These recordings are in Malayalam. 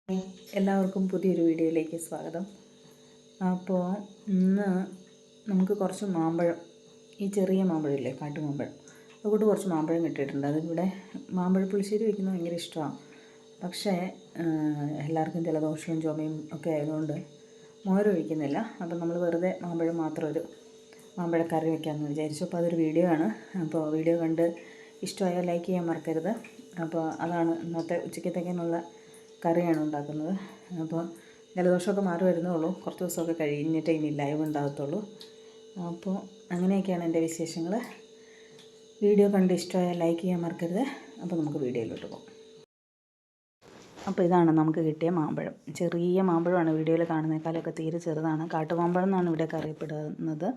എല്ലാവർക്കും പുതിയൊരു വീഡിയോയിലേക്ക് സ്വാഗതം. അപ്പോൾ ഇന്ന് നമുക്ക് കുറച്ച് മാമ്പഴം, ഈ ചെറിയ മാമ്പഴമില്ലേ, കാട്ടുമാമ്പഴം, അതുകൊണ്ട് കുറച്ച് മാമ്പഴം കിട്ടിയിട്ടുണ്ട്. അതിവിടെ മാമ്പഴ പുളിശ്ശേരി വയ്ക്കുന്നത് ഭയങ്കര ഇഷ്ടമാണ്. പക്ഷേ എല്ലാവർക്കും ജലദോഷവും ചുമയും ഒക്കെ ആയതുകൊണ്ട് മോരൊഴിക്കുന്നില്ല. അപ്പം നമ്മൾ വെറുതെ മാമ്പഴം മാത്രം ഒരു മാമ്പഴക്കറി വയ്ക്കാമെന്ന് വിചാരിച്ചു. അപ്പോൾ അതൊരു വീഡിയോ ആണ്. അപ്പോൾ വീഡിയോ കണ്ട് ഇഷ്ടമായാൽ ലൈക്ക് ചെയ്യാൻ മറക്കരുത്. അപ്പോൾ അതാണ് ഇന്നത്തെ ഉച്ചയ്ക്കത്തേക്കിനുള്ള കറിയാണ് ഉണ്ടാക്കുന്നത്. അപ്പോൾ ജലദോഷമൊക്കെ മാറി വരുന്നേ ഉള്ളൂ, കുറച്ച് ദിവസമൊക്കെ കഴിഞ്ഞിട്ടേ ഇനി ലൈവ് ഉണ്ടാകത്തുള്ളൂ. അപ്പോൾ അങ്ങനെയൊക്കെയാണ് എൻ്റെ വിശേഷങ്ങൾ. വീഡിയോ കണ്ട് ഇഷ്ടമായാൽ ലൈക്ക് ചെയ്യാൻ മറക്കരുത്. അപ്പോൾ നമുക്ക് വീഡിയോയിലോട്ട് പോകാം. അപ്പോൾ ഇതാണ് നമുക്ക് കിട്ടിയ മാമ്പഴം. ചെറിയ മാമ്പഴമാണ്, വീഡിയോയിൽ കാണുന്നേക്കാളൊക്കെ തീരെ ചെറുതാണ്. കാട്ടുമാമ്പഴം എന്നാണ് ഇവിടെയൊക്കെ അറിയപ്പെടുന്നത്.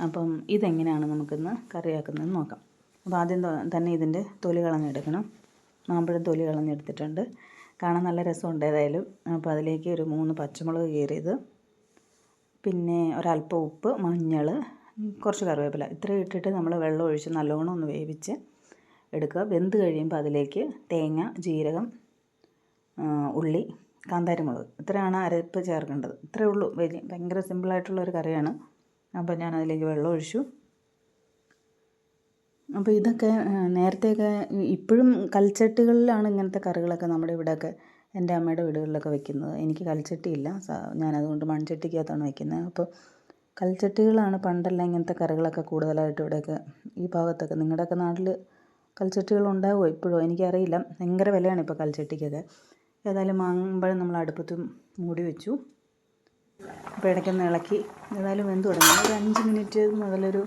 അപ്പം ഇതെങ്ങനെയാണ് നമുക്കിന്ന് കറിയാക്കുന്നതെന്ന് നോക്കാം. അപ്പോൾ ആദ്യം തന്നെ ഇതിൻ്റെ തൊലി കളഞ്ഞെടുക്കണം. മാമ്പഴം തൊലി കളഞ്ഞെടുത്തിട്ടുണ്ട്. കാണാൻ നല്ല രസമുണ്ട് ഏതായാലും. അപ്പോൾ അതിലേക്ക് ഒരു 3 പച്ചമുളക് കീറിയത്, പിന്നെ ഒരല്പം ഉപ്പ്, മഞ്ഞൾ, കുറച്ച് കറിവേപ്പില, ഇത്രയും ഇട്ടിട്ട് നമ്മൾ വെള്ളം ഒഴിച്ച് നല്ലോണം ഒന്ന് വേവിച്ച് എടുക്കുക. വെന്ത് കഴിയുമ്പോൾ അതിലേക്ക് തേങ്ങ, ജീരകം, ഉള്ളി, കാന്താരിമുളക്, ഇത്രയാണ് അരപ്പ് ചേർക്കേണ്ടത്. ഇത്രയേ ഉള്ളൂ. ഭയങ്കര സിമ്പിളായിട്ടുള്ളൊരു കറിയാണ്. അപ്പോൾ ഞാൻ അതിലേക്ക് വെള്ളം ഒഴിച്ചു. അപ്പോൾ ഇതൊക്കെ നേരത്തെയൊക്കെ, ഇപ്പോഴും കൽച്ചട്ടികളിലാണ് ഇങ്ങനത്തെ കറികളൊക്കെ നമ്മുടെ ഇവിടെയൊക്കെ, എൻ്റെ അമ്മയുടെ വീടുകളിലൊക്കെ വെക്കുന്നത്. എനിക്ക് കൽച്ചട്ടിയില്ല, ഞാനതുകൊണ്ട് മൺചട്ടിക്കകത്താണ് വയ്ക്കുന്നത്. അപ്പോൾ കൽച്ചട്ടികളാണ് പണ്ടെല്ലാം ഇങ്ങനത്തെ കറികളൊക്കെ കൂടുതലായിട്ട് ഇവിടെയൊക്കെ ഈ ഭാഗത്തൊക്കെ. നിങ്ങളുടെയൊക്കെ നാട്ടിൽ കൽച്ചട്ടികളുണ്ടാവുമോ ഇപ്പോഴും എനിക്കറിയില്ല. ഭയങ്കര വിലയാണ് ഇപ്പോൾ കൽച്ചട്ടിക്കൊക്കെ. ഏതായാലും മാമ്പഴം നമ്മൾ അടുപ്പത്ത് മൂടി വെച്ചു. അപ്പോൾ ഇടയ്ക്കൊന്ന് ഇളക്കി. ഏതായാലും വെന്ത് തുടങ്ങി. ഒരു 5 മിനിറ്റ് മുതലൊരു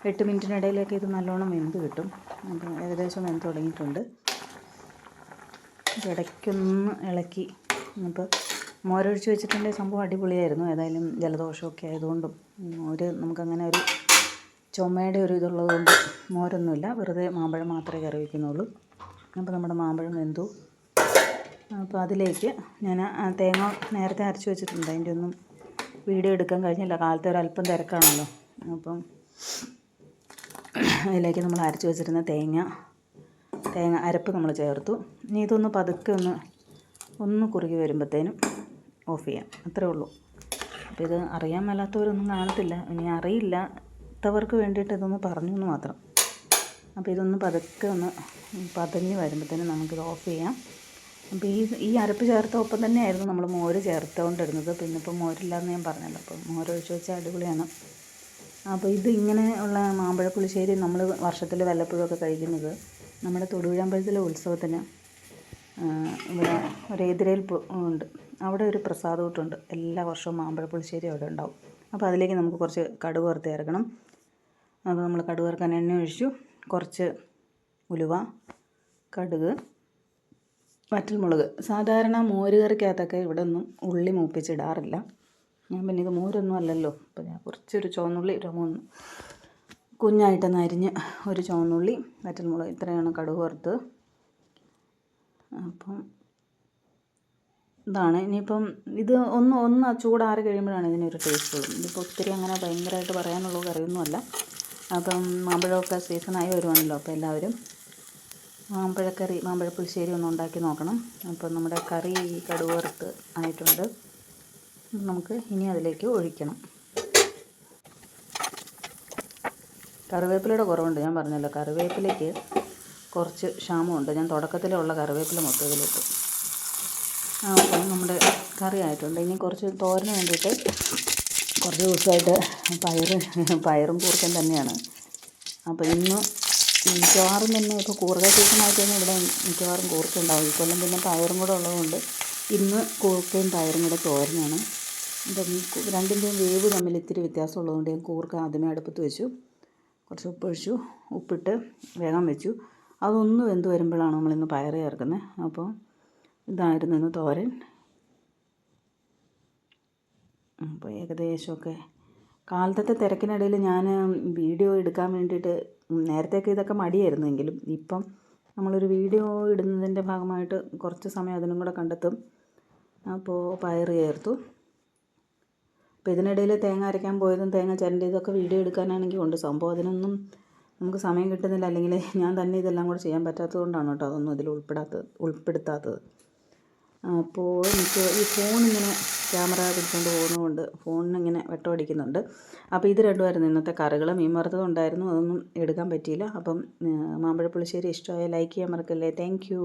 8 മിനിറ്റിനിടയിലേക്ക് ഇത് നല്ലോണം വെന്ത് കിട്ടും. അപ്പോൾ ഏകദേശം വെന്ത് തുടങ്ങിയിട്ടുണ്ട്. അപ്പോൾ ഇടയ്ക്കൊന്ന് ഇളക്കി. അപ്പോൾ മോരൊഴിച്ച് വെച്ചിട്ടുണ്ടെങ്കിൽ സംഭവം അടിപൊളിയായിരുന്നു. ഏതായാലും ജലദോഷമൊക്കെ ആയതുകൊണ്ടും നമുക്കങ്ങനെ ഒരു ചുമയുടെ ഒരു ഇതുള്ളതുകൊണ്ട് മോരൊന്നുമില്ല, വെറുതെ മാമ്പഴം മാത്രമേ കറി വയ്ക്കുന്നുള്ളൂ. അപ്പോൾ നമ്മുടെ മാമ്പഴം വെന്തു. അപ്പോൾ അതിലേക്ക് ഞാൻ തേങ്ങ നേരത്തെ അരച്ച് വെച്ചിട്ടുണ്ട്. അതിൻ്റെ ഒന്നും വീഡിയോ എടുക്കാൻ കഴിഞ്ഞില്ല, കാലത്തെ ഒരല്പം തിരക്കാണല്ലോ. അപ്പം അതിലേക്ക് നമ്മൾ അരച്ച് വെച്ചിരുന്ന തേങ്ങ അരപ്പ് നമ്മൾ ചേർത്തു. ഇനി ഇതൊന്ന് പതുക്കെ ഒന്ന് കുറുകി വരുമ്പോഴത്തേനും ഓഫ് ചെയ്യാം. അത്രേ ഉള്ളൂ. അപ്പോൾ ഇത് അറിയാൻ മേലാത്തവരൊന്നും കാണത്തില്ല, ഇനി അറിയില്ലാത്തവർക്ക് വേണ്ടിയിട്ട് ഇതൊന്ന് പറഞ്ഞു എന്ന് മാത്രം. അപ്പോൾ ഇതൊന്ന് പതുക്കെ ഒന്ന് പതഞ്ഞ് വരുമ്പോഴത്തേനും നമുക്കിത് ഓഫ് ചെയ്യാം. അപ്പോൾ ഈ അരപ്പ് ചേർത്ത ഒപ്പം തന്നെയായിരുന്നു നമ്മൾ മോര് ചേർത്തുകൊണ്ടിരുന്നത്. പിന്നെ ഇപ്പോൾ മോരില്ലാന്ന് ഞാൻ പറഞ്ഞല്ലോ. അപ്പോൾ മോരൊഴിച്ച് വെച്ചാൽ അടിപൊളിയാണ്. അപ്പോൾ ഇത് ഇങ്ങനെ ഉള്ള മാമ്പഴ പുളിശ്ശേരി നമ്മൾ വർഷത്തിൽ വല്ലപ്പോഴുമൊക്കെ കഴിക്കുന്നത് നമ്മുടെ തൊടുപുഴമ്പലത്തിലെ ഉത്സവത്തിന് ഇവിടെ ഒരു എതിരേൽപ്പ് ഉണ്ട്. അവിടെ ഒരു പ്രസാദൂട്ടുണ്ട്. എല്ലാ വർഷവും മാമ്പഴ പുളിശ്ശേരി അവിടെ ഉണ്ടാവും. അപ്പോൾ അതിലേക്ക് നമുക്ക് കുറച്ച് കടുക് വറുത്ത് ചേർക്കണം. അപ്പോൾ നമ്മൾ കടുക് വറുക്കാൻ എണ്ണ ഒഴിച്ചു. കുറച്ച് ഉലുവ, കടുക്, വറ്റൽമുളക്. സാധാരണ മോര് കറിക്കകത്തൊക്കെ ഇവിടെ ഒന്നും ഉള്ളി മൂപ്പിച്ചിടാറില്ല. ഞാൻ പിന്നെ ഇത് മോരൊന്നും അല്ലല്ലോ. അപ്പോൾ ഞാൻ കുറച്ചൊരു ചുവന്നുള്ളി, 3 കുഞ്ഞായിട്ടൊന്ന് അരിഞ്ഞ് ഒരു ചുവന്നുള്ളി, വറ്റൽമുളക്, ഇത്രയാണ് കടുക് വറുത്ത്. അപ്പം ഇതാണ്. ഇനിയിപ്പം ഇത് ഒന്ന് ചൂടാറി കഴിയുമ്പോഴാണ് ഇതിനൊരു ടേസ്റ്റ് ഉള്ളൂ. ഇതിപ്പോൾ ഒത്തിരി അങ്ങനെ ഭയങ്കരമായിട്ട് പറയാനുള്ള കറിയൊന്നുമല്ല. അപ്പം മാമ്പഴമൊക്കെ സീസണായി വരുവാണല്ലോ. അപ്പോൾ എല്ലാവരും മാമ്പഴ പുളിശ്ശേരി ഒന്ന് ഉണ്ടാക്കി നോക്കണം. അപ്പം നമ്മുടെ കറി കടുക് വറുത്ത് ആയിട്ടുണ്ട്. നമുക്ക് ഇനി അതിലേക്ക് ഒഴിക്കണം. കറിവേപ്പിലയുടെ കുറവുണ്ട്, ഞാൻ പറഞ്ഞല്ലോ. കറിവേപ്പിലയ്ക്ക് കുറച്ച് ക്ഷാമമുണ്ട്. ഞാൻ തുടക്കത്തിലുള്ള കറിവേപ്പില മൊത്തത്തിലിട്ടു. അപ്പം നമ്മുടെ കറി ആയിട്ടുണ്ട്. ഇനി കുറച്ച് തോരന് വേണ്ടിയിട്ട് കുറച്ച് ദിവസമായിട്ട് പയറും കൂർക്കൻ തന്നെയാണ്. അപ്പോൾ ഇന്ന് മിക്കവാറും തന്നെ ഇപ്പോൾ കൂർക്ക സീസണായിട്ട് തന്നെ ഇവിടെ മിക്കവാറും കൂർക്ക ഉണ്ടാവും. ഇക്കൊല്ലം പിന്നെ പയറും കൂടെ ഉള്ളതുകൊണ്ട് ഇന്ന് കൂർക്കയും പയറും കൂടെ തോരനാണ്. ഇപ്പം രണ്ടിൻ്റെയും വേവ് തമ്മിൽ ഇത്തിരി വ്യത്യാസമുള്ളതുകൊണ്ട് ഞാൻ കൂർക്ക ആദ്യമേ അടുപ്പത്ത് വെച്ചു. കുറച്ച് ഉപ്പൊഴിച്ചു, ഉപ്പിട്ട് വേഗം വെച്ചു. അതൊന്ന് വെന്ത് വരുമ്പോഴാണ് നമ്മളിന്ന് പയർ ചേർക്കുന്നത്. അപ്പോൾ ഇതായിരുന്നു ഇന്ന് തോരൻ. അപ്പോൾ ഏകദേശമൊക്കെ കാലത്തെ തിരക്കിനിടയിൽ ഞാൻ വീഡിയോ എടുക്കാൻ വേണ്ടിയിട്ട് നേരത്തെയൊക്കെ ഇതൊക്കെ മടിയായിരുന്നെങ്കിലും ഇപ്പം നമ്മളൊരു വീഡിയോ ഇടുന്നതിൻ്റെ ഭാഗമായിട്ട് കുറച്ച് സമയം അതിനും കൂടെ കണ്ടെത്തും. അപ്പോൾ പയർ ചേർത്തു. അപ്പോൾ ഇതിനിടയിൽ തേങ്ങ അരയ്ക്കാൻ പോയതും തേങ്ങ ചിരണ്ടിയതൊക്കെ വീഡിയോ എടുക്കാനാണെങ്കിൽ ഉണ്ട്. സംഭവം അതിനൊന്നും നമുക്ക് സമയം കിട്ടുന്നില്ല. അല്ലെങ്കിൽ ഞാൻ തന്നെ ഇതെല്ലാം കൂടെ ചെയ്യാൻ പറ്റാത്തത് കൊണ്ടാണ് കേട്ടോ അതൊന്നും ഇതിൽ ഉൾപ്പെടുത്താത്തത്. അപ്പോൾ എനിക്ക് ഈ ഫോണിങ്ങനെ ക്യാമറ പിടിച്ചുകൊണ്ട് പോകുന്നതുകൊണ്ട് ഫോണിനിങ്ങനെ വെട്ടമടിക്കുന്നുണ്ട്. അപ്പോൾ ഇത് രണ്ടുമായിരുന്നു ഇന്നത്തെ കറികൾ. മീൻ വറുത്തതും ഉണ്ടായിരുന്നു, അതൊന്നും എടുക്കാൻ പറ്റിയില്ല. അപ്പം മാമ്പഴ പുളിശ്ശേരി ഇഷ്ടമായ ലൈക്ക് ചെയ്യാൻ മറക്കല്ലേ. Thank you.